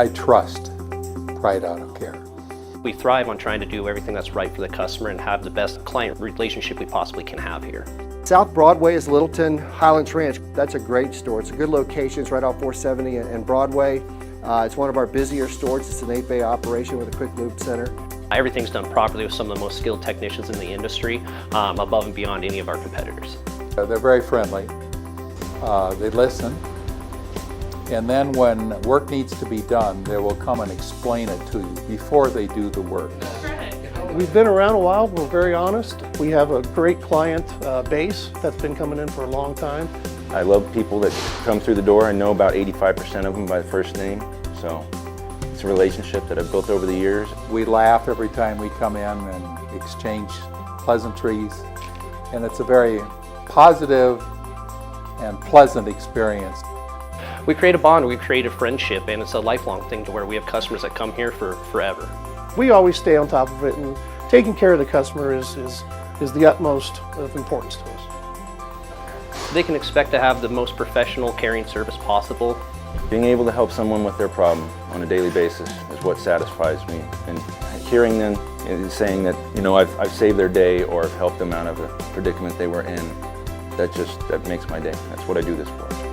I trust Pride Auto Care. We thrive on trying to do everything that's right for the customer and have the best client relationship we possibly can have here. South Broadway is Littleton Highlands Ranch. That's a great store. It's a good location. It's right off 470 and Broadway. It's one of our busier stores. It's an 8-bay operation with a quick lube center. Everything's done properly with some of the most skilled technicians in the industry, above and beyond any of our competitors. They're very friendly. They listen. And then when work needs to be done, they will come and explain it to you before they do the work. We've been around a while, we're very honest. We have a great client base that's been coming in for a long time. I love people that come through the door. I know about 85% of them by first name, so it's a relationship that I've built over the years. We laugh every time we come in and exchange pleasantries, and it's a very positive and pleasant experience. We create a bond, we create a friendship, and it's a lifelong thing to where we have customers that come here for forever. We always stay on top of it, and taking care of the customer is the utmost of importance to us. They can expect to have the most professional, caring service possible. Being able to help someone with their problem on a daily basis is what satisfies me. And hearing them saying that, you know, I've saved their day or I've helped them out of a predicament they were in, that makes my day. That's what I do this for.